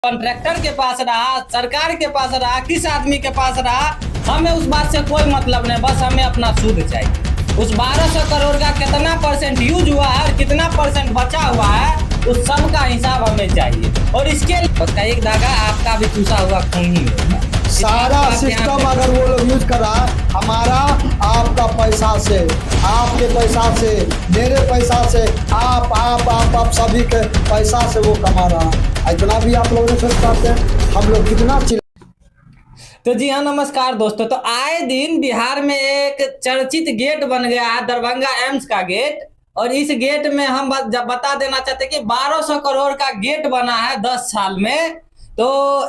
Contractor के पास रहा, सरकार के पास रहा, किस आदमी के पास रहा, हमें उस बात से कोई मतलब नहीं। बस हमें अपना सूद चाहिए। उस 1200 करोड़ का कितना परसेंट यूज हुआ है और कितना परसेंट बचा हुआ है, उस सब का हिसाब हमें चाहिए। और इसके लिए एक धागा आपका भी चूसा हुआ खून ही होगा। सारा सिस्टम अगर वो लोग यूज कर रहा है, हमारा आपका पैसा से, आपके पैसा से, मेरे पैसा से, आप सभी के पैसा से वो कमा रहा है। इतना भी आप लोग नहीं सोच पाते हम लोग कितना तो जी हाँ, नमस्कार दोस्तों। तो आए दिन बिहार में एक चर्चित गेट बन गया है, दरभंगा एम्स का गेट। और इस गेट में हम जब बता देना चाहते हैं कि 1200 करोड़ का गेट बना है 10 साल में। तो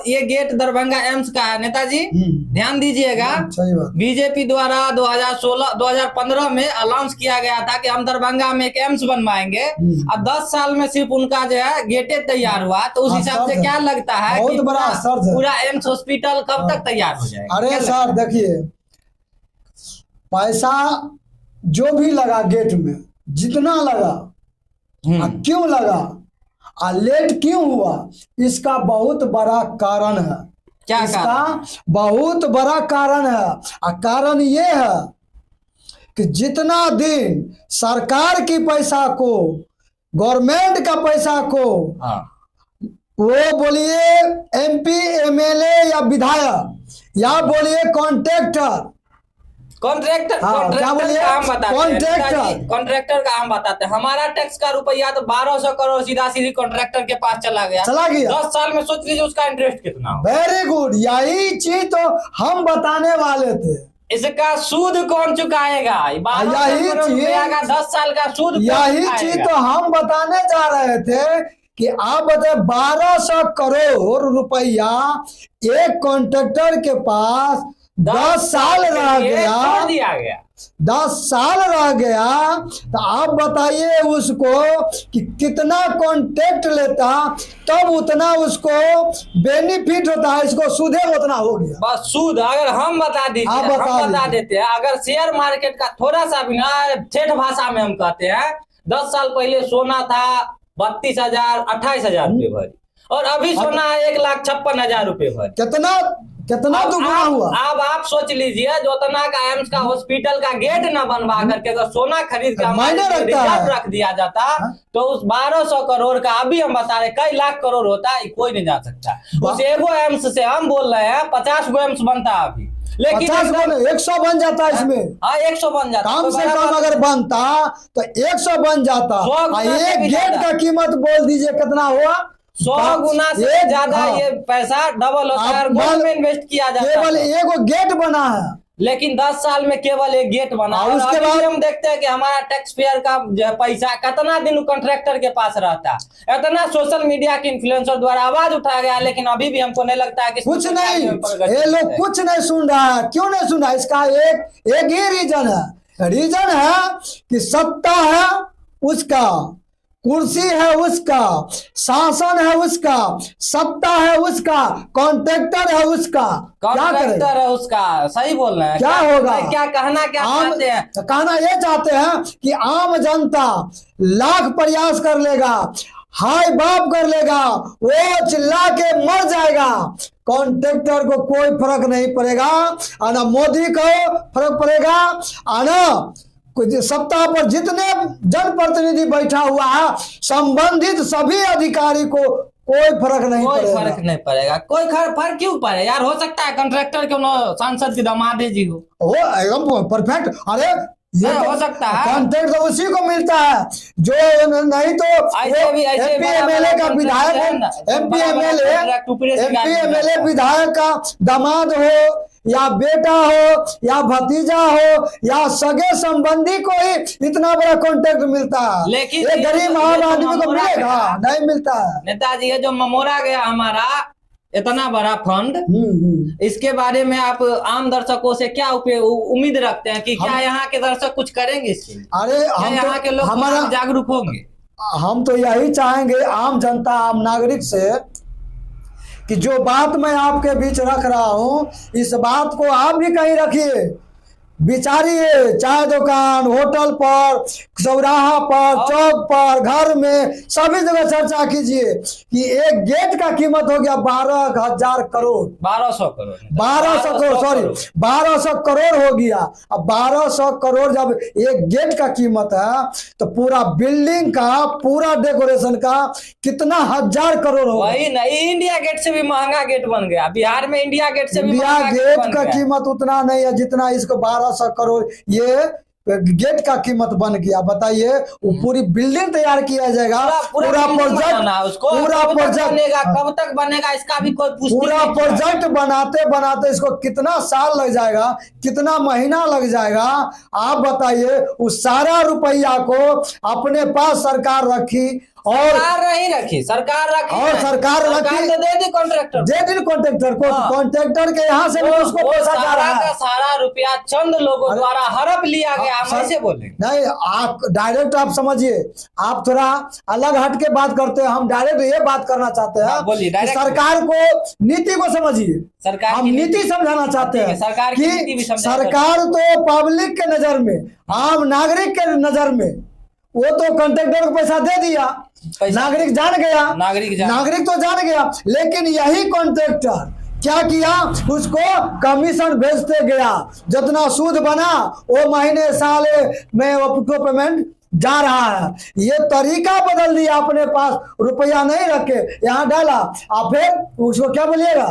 ये गेट दरभंगा एम्स का है। नेताजी ध्यान दीजिएगा, बीजेपी द्वारा 2015 में अनाउंस किया गया था कि हम दरभंगा में एक एम्स बनवाएंगे। अब 10 साल में सिर्फ उनका जो है गेटे तैयार हुआ। तो उस हिसाब से क्या लगता है कि पूरा एम्स हॉस्पिटल कब तक तैयार हो जाएगा? अरे सर देखिए, पैसा जो भी लगा गेट में, जितना लगा, क्यों लगा, लेट क्यों हुआ, इसका बहुत बड़ा कारण है। क्या इसका बहुत बड़ा कारण है। और कारण ये है कि जितना दिन सरकार की पैसा को, गवर्नमेंट का पैसा को, वो बोलिए एमपी, एमएलए या विधायक या बोलिए कॉन्ट्रैक्टर कॉन्ट्रैक्टर का हम बताते हैं। हमारा टैक्स का रुपया तो 1200 करोड़ सीधा सीधी कॉन्ट्रैक्टर के पास चला गया। 10 साल में सोच लीजिए उसका इंटरेस्ट कितना। वेरी गुड, यही चीज तो हम बताने वाले थे। इसका सूद कौन चुकाएगा? यही चीज 10 साल का सूद, यही चीज तो हम बताने जा रहे थे कि आप बताए 1200 करोड़ रुपया एक कॉन्ट्रैक्टर के पास 10 साल रह गया, 10 साल रह गया। तो आप बताइए उसको कि कितना कॉन्ट्रैक्ट लेता, तब उतना उसको बेनिफिट होता है। इसको सूदे उतना हो गया। बस सूद अगर हम बता दीजिए, हम बता देते हैं। अगर शेयर मार्केट का थोड़ा सा भी ना, ठेठ भाषा में हम कहते हैं, 10 साल पहले सोना था 32,000 28,000 रुपए भरी, और अभी सोना है 1,56,000 रुपए भरी। कितना दुगना हुआ। अब आप सोच लीजिए, जो तना का एम्स का हॉस्पिटल का गेट न बनवा करके अगर सोना खरीद के रिजर्व रख दिया जाता, तो उस 1200 करोड़ का अभी हम बता रहे कई लाख करोड़ होता, कोई नहीं जा सकता। उस एगो एम्स से हम बोल रहे हैं 50 गो एम्स बनता अभी, लेकिन 100 बन जाता है इसमें। हाँ 100 बन जाता, कम से कम अगर बनता तो 100 बन जाता। एक गेट का कीमत बोल दीजिए कितना हुआ? 100 गुना से ज्यादा ये पैसा डबल होता है। गोल्ड में इन्वेस्ट किया जाता है। केवल एगो गेट बना है, लेकिन 10 साल में केवल एक गेट बना। और उसके बाद हम देखते हैं कि हमारा टैक्स पेयर का पैसा कितना दिन कॉन्ट्रैक्टर के पास रहता है। इतना सोशल मीडिया के इन्फ्लुएंसर द्वारा आवाज उठाया गया, लेकिन अभी भी हमको नहीं लगता है कि कुछ नहीं, ये लोग कुछ नहीं सुन रहा है। क्यों नहीं सुन रहा? इसका एक ही रीजन है कि सत्ता है उसका, कुर्सी है उसका, शासन है उसका, सत्ता है उसका, कॉन्ट्रैक्टर है उसका। कॉन्ट्रैक्टर है उसका, सही बोल रहे हैं। क्या होगा? क्या कहना चाहते हैं? कहना ये चाहते हैं कि आम जनता लाख प्रयास कर लेगा, हाय बाप कर लेगा, वो चिल्ला के मर जाएगा, कॉन्ट्रैक्टर को कोई फर्क नहीं पड़ेगा। ना मोदी को फर्क पड़ेगा, ना सत्ता पर जितने जनप्रतिनिधि बैठा हुआ है, संबंधित सभी अधिकारी को कोई फर्क नहीं पड़ेगा। कोई फर्क क्यों पड़े यार? हो सकता है कॉन्ट्रैक्टर क्यों ना सांसद की दामादे जी हो एकदम परफेक्ट। अरे ये हो सकता है, कॉन्ट्रैक्ट तो उसी को मिलता है जो नहीं तो एमपी एमएलए का विधायक, एमपी एमएलए विधायक का दामाद हो या बेटा हो या भतीजा हो या सगे संबंधी को ही इतना बड़ा कॉन्ट्रैक्ट मिलता है, लेकिन एक गरीब आम आदमी को मिलेगा? नहीं मिलता है। नेताजी ये जो ममोरा गया हमारा इतना बड़ा फंड, इसके बारे में आप आम दर्शकों से क्या उम्मीद रखते हैं कि क्या यहाँ के दर्शक कुछ करेंगे इसके? अरे हम यहाँ के लोग हमारा जागरूक होंगे। हम तो यही चाहेंगे आम जनता, आम नागरिक से, कि जो बात मैं आपके बीच रख रहा हूं, इस बात को आप भी कहीं रखिए। बिचारी चाय दुकान, होटल पर, चौराहा पर, चौक पर, घर में, सभी जगह चर्चा कीजिए कि एक गेट का कीमत हो गया 12,000 करोड़, 1200 करोड़, 1200 करोड़, सॉरी 1200 करोड़ हो गया। अब 1200 करोड़ जब एक गेट का कीमत है तो पूरा बिल्डिंग का, पूरा डेकोरेशन का कितना हजार करोड़ होगा। वही नहीं, इंडिया गेट से भी महंगा गेट बन गया बिहार में। इंडिया गेट से भी इंडिया महंगा गेट बन का गया। कीमत उतना नहीं है जितना इसको 1200 करोड़ ये गेट का कीमत बन गया। बताइए, वो पूरी बिल्डिंग तैयार किया जाएगा, पूरा बिल्डिंग प्रोजेक्ट, बनाना है उसको, पूरा कब तक प्रोजेक्ट बनेगा, कब तक बनेगा, इसका भी कोई पुष्टि पूरा नहीं है। प्रोजेक्ट बनाते बनाते इसको कितना साल लग जाएगा, कितना महीना लग जाएगा, आप बताइए। उस सारा रुपया को अपने पास सरकार रखी और सरकार नहीं रखी, सरकार रखी और सरकार रखी, तो दे दी कॉन्ट्रैक्टर, दे दी कॉन्ट्रैक्टर को। हाँ। कॉन्ट्रैक्टर के यहाँ से भी उसको वो पैसा जा सारा रहा का है। सारा रुपया चंद लोगों द्वारा हड़प लिया गया, हम सर- ऐसे बोले। नहीं, आप डायरेक्ट आप समझिए, आप थोड़ा अलग हट के बात करते हैं, हम डायरेक्ट ये बात करना चाहते हाँ, हैं बोलिए, कि direct सरकार को नीति को समझिए। सरकार हम की नीति समझाना चाहते ठीक है, हैं सरकार की नीति भी कि समझाना सरकार तो पब्लिक के नजर में, आम नागरिक के नजर में, वो तो कॉन्ट्रैक्टर को पैसा दे दिया, नागरिक जान गया, नागरिक तो जान गया, लेकिन यही कॉन्ट्रैक्टर क्या किया, उसको कमीशन भेजते गया, जितना सूद बना वो महीने साल में उसको पेमेंट जा रहा है। ये तरीका बदल दिया, अपने पास रुपया नहीं रखे यहाँ डाला, और फिर उसको क्या बोलिएगा,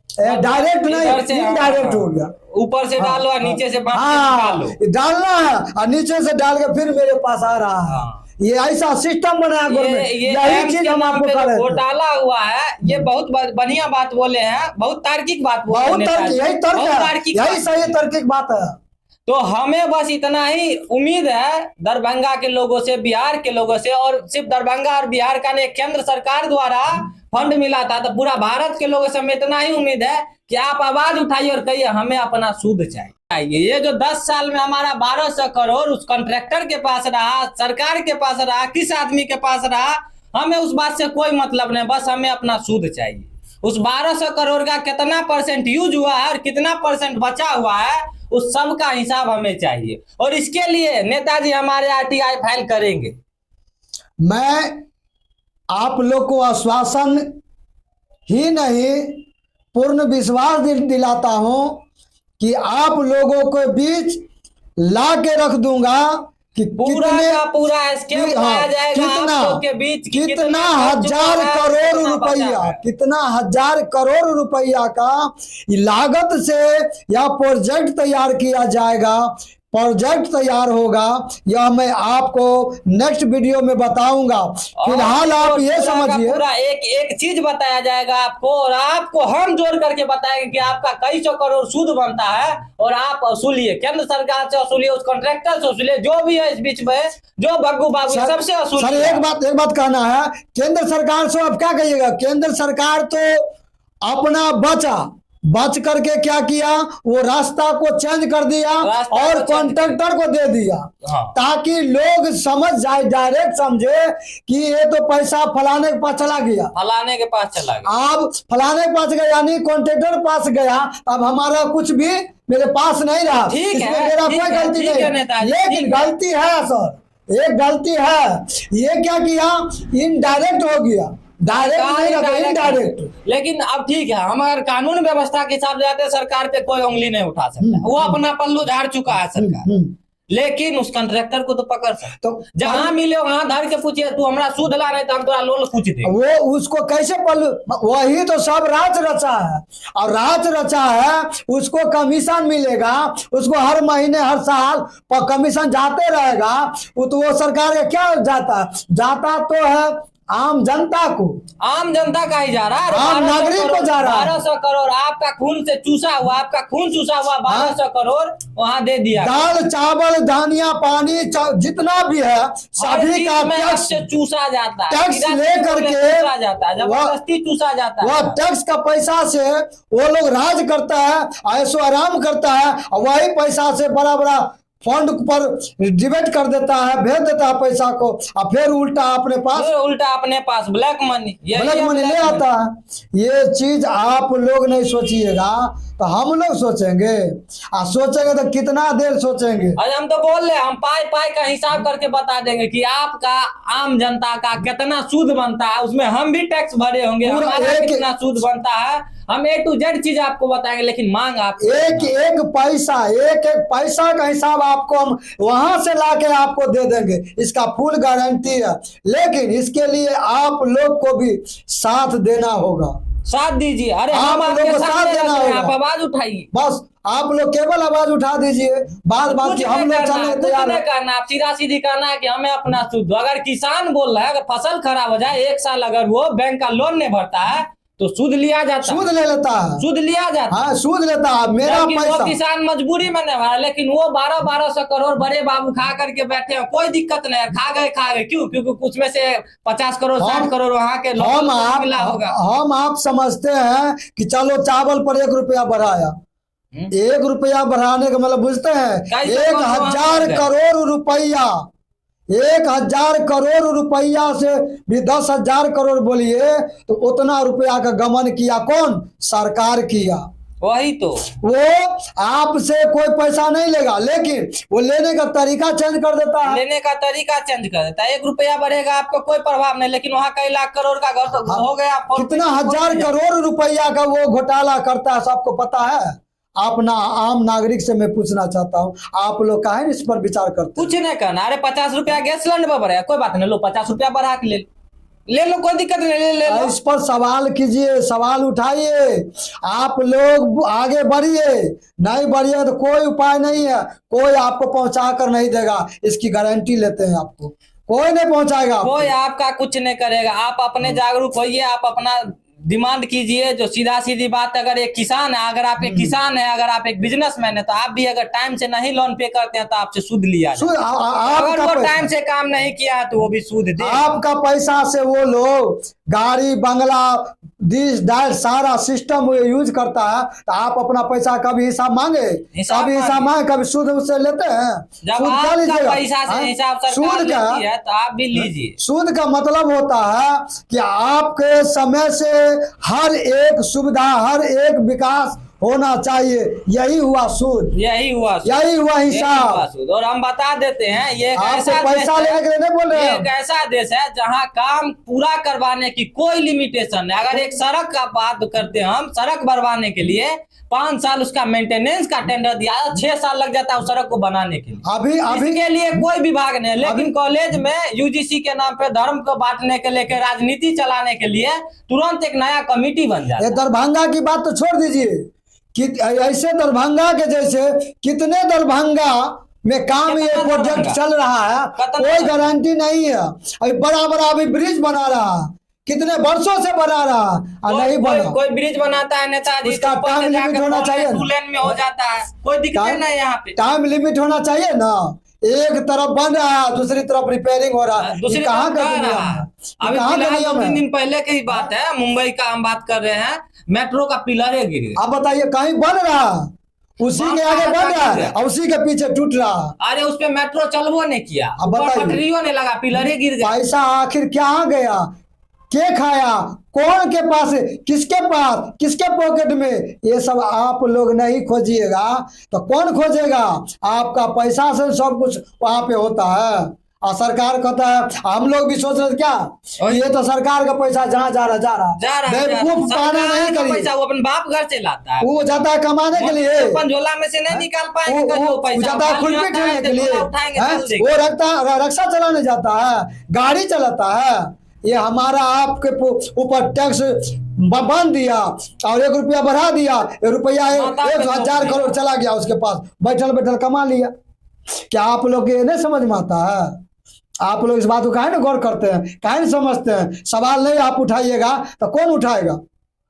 डायरेक्ट नहीं, इनडायरेक्ट हो गया। ऊपर से डालो और नीचे से हाँ, डालो, डालना है और नीचे से डाल के फिर मेरे पास आ रहा है। ये ऐसा सिस्टम बनाया गवर्नमेंट, यही चीज हम आपको कर रहे थे। घोटाला हुआ है, ये बहुत बढ़िया बात बोले हैं, बहुत तार्किक बात बोले हैं बहुत तर्क, यही तर्क बहुत है, तार्किक यही बात। सही तार्किक बात है। तो हमें बस इतना ही उम्मीद है दरभंगा के लोगों से, बिहार के लोगों से, और सिर्फ दरभंगा और बिहार का नहीं, केंद्र सरकार द्वारा फंड मिला था, तो पूरा भारत के लोगों से हमें इतना ही उम्मीद है कि आप आवाज उठाइए और कहिए हमें अपना सूद चाहिए। ये जो 10 साल में हमारा 1200 करोड़ उस कॉन्ट्रैक्टर के पास रहा, सरकार के पास रहा, किस आदमी के पास रहा, हमें उस बात से कोई मतलब नहीं, बस हमें अपना सूद चाहिए। उस 1200 करोड़ का कितना परसेंट यूज हुआ है और कितना परसेंट बचा हुआ है, उस सब का हिसाब हमें चाहिए, और इसके लिए नेताजी हमारे आरटीआई फाइल करेंगे। मैं आप लोग को आश्वासन ही नहीं, पूर्ण विश्वास दिलाता हूं कि आप लोगों के बीच ला के रख दूंगा कि पूरा का पूरा स्कीम बनाया जाएगा आप लोग के बीच, कितना हजार करोड़ रुपया, कितना हजार करोड़ रुपया का लागत से यह प्रोजेक्ट तैयार किया जाएगा, प्रोजेक्ट तैयार होगा, यह मैं आपको नेक्स्ट वीडियो में बताऊंगा। फिलहाल आप ये समझिए, पूरा एक चीज बताया जाएगा आपको, और आपको हम जोड़ करके बताएंगे कि आपका कई सौ करोड़ सूद बनता है, और आप वसूलिए, केंद्र सरकार से वसूलिए, उस कॉन्ट्रैक्टर से वसूलिए, जो भी है इस बीच में, जो भग्गू बाबू सबसे वसूलिए। सर एक बात कहना है, केंद्र सरकार से आप क्या कहिएगा, केंद्र सरकार तो अपना बच करके क्या किया, वो रास्ता को चेंज कर दिया और कॉन्ट्रैक्टर को दे दिया। हाँ। ताकि लोग समझ जाए, डायरेक्ट समझे कि ये तो पैसा फलाने के पास चला गया, फलाने के पास चला गया, अब फलाने के पास गया, यानी कॉन्ट्रैक्टर पास गया, अब हमारा कुछ भी मेरे पास नहीं रहा, इसमें मेरा कोई गलती नहीं। लेकिन गलती है सर, एक गलती है, ये क्या किया, इनडायरेक्ट हो गया, डायरेक्ट नहीं रखा, इनडायरेक्ट। लेकिन अब ठीक है, हम अगर कानून व्यवस्था के हिसाब से जाते हैं, सरकार पे कोई उंगली नहीं उठा सकता, वो अपना पल्लू झाड़ चुका है सरकार, लेकिन उस कॉन्ट्रैक्टर को तो पकड़ सकते, तो जहां मिले वहां धर के पूछिए, तू हमरा सूद ला नहीं तो हम तोरा लोन पूछ दे, वो उसको कैसे पल्लू, वही तो सब राज रचा है, और राज रचा है, उसको कमीशन मिलेगा, उसको हर महीने हर साल कमीशन जाते रहेगा, वो तो वो सरकार का क्या जाता तो है आम जनता को, आम जनता का ही जा रहा है, आम नागरिक को जा रहा है। 1200 करोड़ आपका खून से चूसा हुआ, आपका खून चूसा हुआ 1200 करोड़ वहां दे दिया, दाल चावल धनिया पानी जितना भी है सभी का टैक्स चूसा जाता है, टैक्स लेकर के जबरदस्ती चूसा जाता है, वह टैक्स का पैसा से वो लोग राज करता है, ऐशो आराम करता है, और वही पैसा से बड़ा बड़ा फंड पर डिबेट कर देता है, भेज देता है पैसा को, और फिर उल्टा अपने पास ब्लैक मनी ले आता है। ये चीज आप लोग नहीं सोचिएगा तो हम लोग सोचेंगे, और सोचेंगे तो कितना देर सोचेंगे। अरे हम तो बोल रहे हैं, हम पाई पाई का हिसाब करके बता देंगे कि आपका आम जनता का कितना सूद बनता है, उसमें हम भी टैक्स भरे होंगे, हमारा कितना सूद बनता है, हम A to Z चीज आपको बताएंगे। लेकिन मांग आप एक एक पैसा का हिसाब आपको हम वहां से लाके आपको दे देंगे, इसका फुल गारंटी है। लेकिन इसके लिए आप लोग को भी साथ देना होगा, साथ दीजिए। अरे आप लोग को साथ देना होगा। आप आवाज उठाइए, बस आप लोग केवल आवाज उठा दीजिए, बात की हम लोग चलने तैयार नहीं करना। आप सीधा सीधी कहना है कि हमें अपना सूद। अगर किसान बोल रहा है अगर फसल खराब हो जाए, 1 साल अगर वो बैंक का लोन नहीं भरता है तो सूद लिया जाता, सूद ले लेता है, सूद लिया जाता, हाँ सूद लेता है। मेरा पैसा वो किसान मजबूरी में नहीं भरा, लेकिन वो 1200 करोड़ बड़े बाबू खा करके बैठे हैं, कोई दिक्कत नहीं है, खा गए क्यों? क्योंकि उसमें से 50 करोड़ 60 करोड़ वहां के हम आप समझते हैं कि चलो चावल पर 1 रुपया बढ़ाया, 1 रुपया बढ़ाने का मतलब बुझते हैं 1000 करोड़ रुपया, 1000 करोड़ रुपया से भी 10,000 करोड़ बोलिए तो उतना रुपया का गमन किया कौन? सरकार किया। वही तो वो आपसे कोई पैसा नहीं लेगा, लेकिन वो लेने का तरीका चेंज कर देता है, 1 रुपया बढ़ेगा आपको कोई प्रभाव नहीं, लेकिन वहाँ कई लाख करोड़ का घर तो हो गया। कितना 1000 करोड़ रुपया का वो घोटाला करता है, सबको पता है। अपना आम नागरिक से मैं पूछना चाहता हूँ, आप लोग काहे इस पर विचार करते? कुछ नहीं करना। अरे 50 रुपया गैस सिलेंडर पर बढ़ेगा, कोई बात नहीं, लो 50 रुपया बढ़ा के ले लो, कोई दिक्कत नहीं, ले लो। इस पर सवाल कीजिए, सवाल उठाइए, आप लोग आगे बढ़िए। नहीं बढ़िए तो कोई उपाय नहीं है, कोई आपको पहुंचा कर नहीं देगा, इसकी गारंटी लेते हैं। आपको कोई नहीं पहुंचाएगा, कोई आपका कुछ नहीं करेगा। आप अपने जागरूक होइए, आप अपना डिमांड कीजिए। जो सीधा सीधी बात, अगर एक किसान है, अगर आप एक किसान है, अगर आप एक बिजनेसमैन है, तो आप भी अगर टाइम से नहीं लोन पे करते हैं तो आपसे सूद लिया जाए। अगर वो टाइम से काम नहीं किया है तो वो भी सूद दे। आपका पैसा से वो लोग गाड़ी बंगला दिस दैट सारा सिस्टम यूज करता है, तो आप अपना पैसा कभी हिसाब मांगे, कभी हिसाब मांगे, कभी सूद उससे लेते हैं? जब आपका पैसा से हिसाब सरकार लेती है तो आप भी लीजिए। सूद का मतलब होता है कि आपके समय से हर एक सुविधा, हर एक विकास होना चाहिए, यही हुआ सूद, यही हुआ हिसाब। और हम बता देते हैं, ये ऐसा पैसा लेने के लिए नहीं बोल रहे हैं, एक ऐसा देश है जहां काम पूरा करवाने की कोई लिमिटेशन है। अगर एक सड़क का बात करते हैं हम, सड़क बनवाने के लिए 5 साल उसका मेंटेनेंस का टेंडर दिया, 6 साल लग जाता है उस सड़क को बनाने के लिए। अभी के लिए कोई विभाग नहीं है, लेकिन कॉलेज में यूजीसी के नाम पे धर्म को बांटने के लेकर राजनीति चलाने के लिए तुरंत एक नया कमिटी बन जाता है। दरभंगा की बात तो छोड़ दीजिए, कि ऐसे दरभंगा के जैसे कितने दरभंगा में काम ये प्रोजेक्ट चल रहा है, कोई गारंटी नहीं है। अभी बड़ा अभी ब्रिज बना रहा है, कितने वर्षों से बना रहा है, नहीं बना। कोई ब्रिज बनाता है नेताजी, उसका टाइम लिमिट होना चाहिए, 2 लेन में हो जाता है, कोई दिक्कत नहीं। यहाँ पे टाइम लिमिट होना चाहिए ना। एक तरफ बन रहा है, दूसरी तरफ रिपेयरिंग हो रहा है, दूसरी कहाँ का दुनिया है? अभी 2-3 दिन पहले की बात है, मुंबई का हम बात कर रहे हैं, मेट्रो का पिलर गिर गया। आप बताइए, कहीं बन रहा है, उसी के आगे बन रहा है और उसी के पीछे टूट रहा है। अरे उस पे मेट्रो चलबो नहीं किया, अब बताइए, पटरियों ने लगा, पिलर गिर गया। पैसा आखिर क्या गया, के खाया, कौन के पास, किसके पास, किसके पॉकेट में? ये सब आप लोग नहीं खोजिएगा तो कौन खोजेगा? आपका पैसा से सब कुछ वहां पे होता है। और सरकार कहता है, हम लोग भी सोच रहे क्या ये तो सरकार का पैसा जहाँ जा रहा बेवकूफ पाना नहीं करिए। पैसा वो अपन बाप घर से लाता है, वो जाता है कमाने के लिए, अपन झोला में से नहीं निकाल पाएंगे। वो जाता है खुरपी ढोने के लिए, वो रक्षा चलाने जाता है, गाड़ी चलाता है। ये हमारा आपके ऊपर टैक्स बांध दिया और 1 रुपया बढ़ा दिया, रुपया 1000 करोड़ चला गया उसके पास, बैठल कमा लिया। क्या आप लोग ये नहीं समझ में आता है? आप लोग इस बात को काहे ना गौर करते हैं, काहे नहीं समझते हैं? सवाल नहीं आप उठाइएगा तो कौन उठाएगा?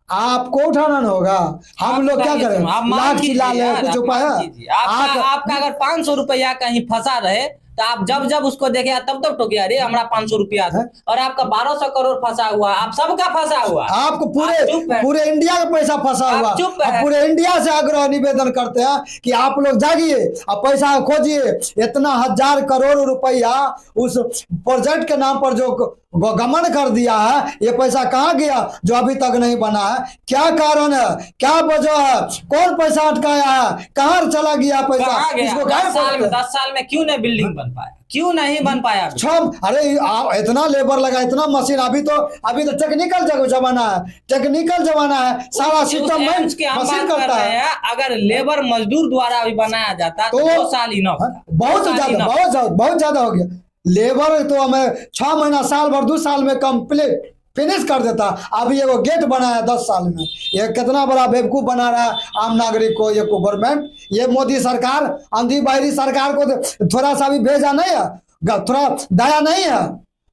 आपको उठाना न होगा। हम लोग क्या करें, लाख चिल्ला ले, कुछ उपाय है? आपका अगर 500 रुपया कहीं फंसा रहे तो आप जब जब उसको देखे तब तब टोके, अरे हमारा 500 रुपया था, और आपका 1200 करोड़ फंसा हुआ, आप सबका फंसा हुआ। आपको आप चुप है। पूरे इंडिया का पैसा फंसा आप हुआ। चुप अब है। पूरे इंडिया से आग्रह निवेदन करते हैं कि आप लोग जागिए और पैसा खोजिए। इतना 1000 करोड़ रुपया उस प्रोजेक्ट के नाम पर जो गमन कर दिया है, ये पैसा कहाँ गया जो अभी तक नहीं बना है? क्या कारण है, क्या वजह है, कौन पैसा अटकाया है, कहाँ चला गया पैसा? कहाँ गया? इसको 10 साल में क्यों नहीं बिल्डिंग बन पाया, क्यों नहीं बन पाया अभी? अरे इतना लेबर लगा, इतना मशीन, अभी तो टेक्निकल जमाना है, टेक्निकल जमाना है, सारा सिस्टम एम्स की हम मशीन बात कर करता रहे है। हैं, अगर लेबर मजदूर द्वारा भी बनाया जाता तो 2 साल ही ना, बहुत ज्यादा हो गया। लेबर तो हमें 6 महीना, साल भर, 2 साल में कंप्लीट फिनिश कर देता। अभी ये गेट बनाया 10 साल में, ये कितना बड़ा बेवकूफ बना रहा है आम नागरिक को ये गवर्नमेंट। ये मोदी सरकार, अंधी बहरी सरकार को थोड़ा सा भी भेजा नहीं है, थोड़ा दया नहीं है,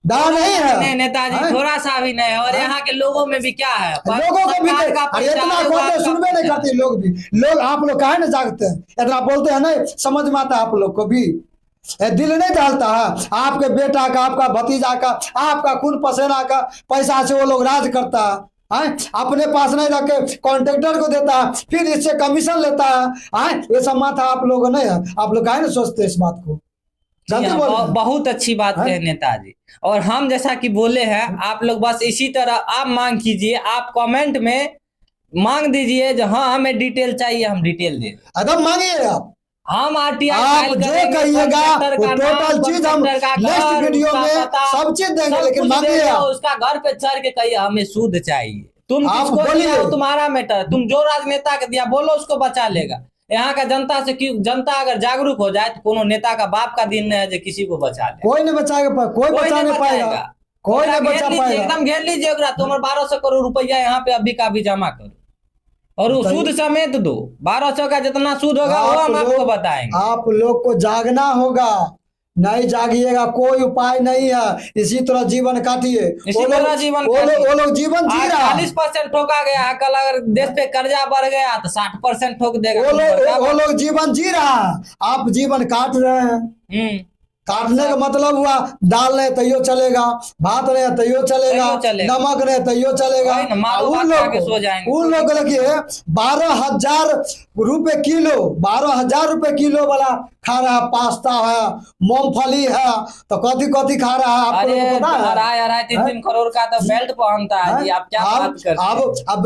दया नहीं है। नहीं नेताजी, थोड़ा सा भी नहीं। और यहाँ के लोगों में भी क्या है, लोगों को भी इतना खोते सुनबे नहीं करते लोग भी। लोग आप लोग काहे नहीं जागते हैं, इतना बोलते हैं नहीं समझ में आता है आप लोग को भी? दिल नहीं डालता है? आपके बेटा का, आपका भतीजा का, आपका खून पसीना का पैसा से वो लोग राज करता है, अपने पास नहीं रख के कॉन्ट्रैक्टर को देता है, फिर इससे कमीशन लेता है। ये सब माथा आप लोग नहीं है, आप लोग काहे नहीं सोचते इस बात को? बहुत अच्छी बात है नेताजी। और हम जैसा कि बोले हैं, आप लोग बस इसी तरह आप मांग कीजिए, आप कमेंट में मांग दीजिए जो हाँ हमें डिटेल चाहिए, हम डिटेल दे एकदम मांगिए। हम RTI आप जो कहिएगा वो टोटल चीज हम नेक्स्ट वीडियो में सब चीज देंगे, लेकिन मांगिए। उसका घर पे चढ़ के कहिए हमें सूद चाहिए। तुम आप किसको बोलिए। दिया हो तुम्हारा मैटर, तुम जो राजनेता के दिया बोलो उसको बचा लेगा। यहाँ का जनता से क्यों, जनता अगर जागरूक हो जाए तो कोनो नेता का बाप का दिन है जो किसी को बचा ले। कोई नहीं बचाएगा, कोई बचा नहीं पाएगा, कोई नहीं बचा पाएगा। एकदम घेर लीजिए तुम्हारे 1200 करोड़ रुपया यहाँ पे अभी का अभी जमा करो और सूद समेत दो। 1200 का जितना सूद होगा वो हम आपको बताएंगे। आप लोग को जागना होगा, नहीं जागिएगा कोई उपाय नहीं है। इसी तरह जीवन काटिए। इसी तरह जीवन वो लोग जीवन जी रहा है। 40% ठोका गया है, कल अगर देश पे कर्जा बढ़ गया तो 60% ठोक देगा। वो लोग जीवन जी रहा है, आप जीवन काट रहे हैं। काटने का मतलब हुआ दाल नहीं तैयो चलेगा, भात नहीं तैयो चलेगा, नमक नहीं तैयो चलेगा। उन लोग देखिए 12,000 रुपए किलो, 12,000 रुपए किलो वाला खा रहा है, पास्ता है, मूंगफली है, तो कथी कथी खा रहा है आपको पता है? 2.5-3 करोड़ का तो बेल्ट पहनता है जी, आप क्या बात करते हैं? अब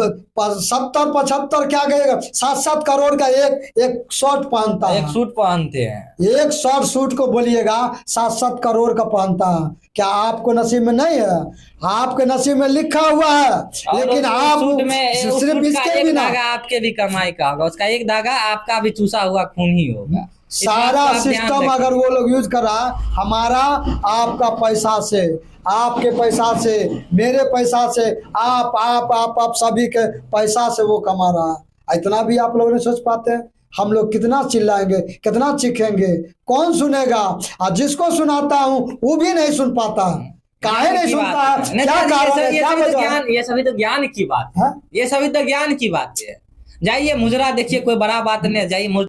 70-75 क्या कहेगा, 7-7 करोड़ का एक शर्ट पहनता है, एक सूट पहनते हैं। एक शर्ट सूट को बोलिएगा 7-7 करोड़ का पहनता है। क्या आपको नसीब में नहीं है? आपके नसीब में लिखा हुआ है, लेकिन आप सिर्फ इसके भी ना, आपके भी कमाई का होगा, उसका एक धागा आपका भी चूसा हुआ खून ही होगा। सारा सिस्टम अगर वो लोग यूज कर रहा है, हमारा आपका पैसा से, आपके पैसा से, मेरे पैसा से, आप सभी के पैसा से वो कमा रहा है। इतना भी आप लोग नहीं सोच पाते हैं? हम लोग कितना चिल्लाएंगे, कितना चीखेंगे, कौन सुनेगा? और जिसको सुनाता हूँ वो भी नहीं सुन पाता। काहे नहीं सुनता? क्या कारण है? ये सभी तो ज्ञान की बात है, ये सभी तो ज्ञान की बात है। जाइए मुजरा देखिए, कोई बड़ा बात नहीं है, जाइए।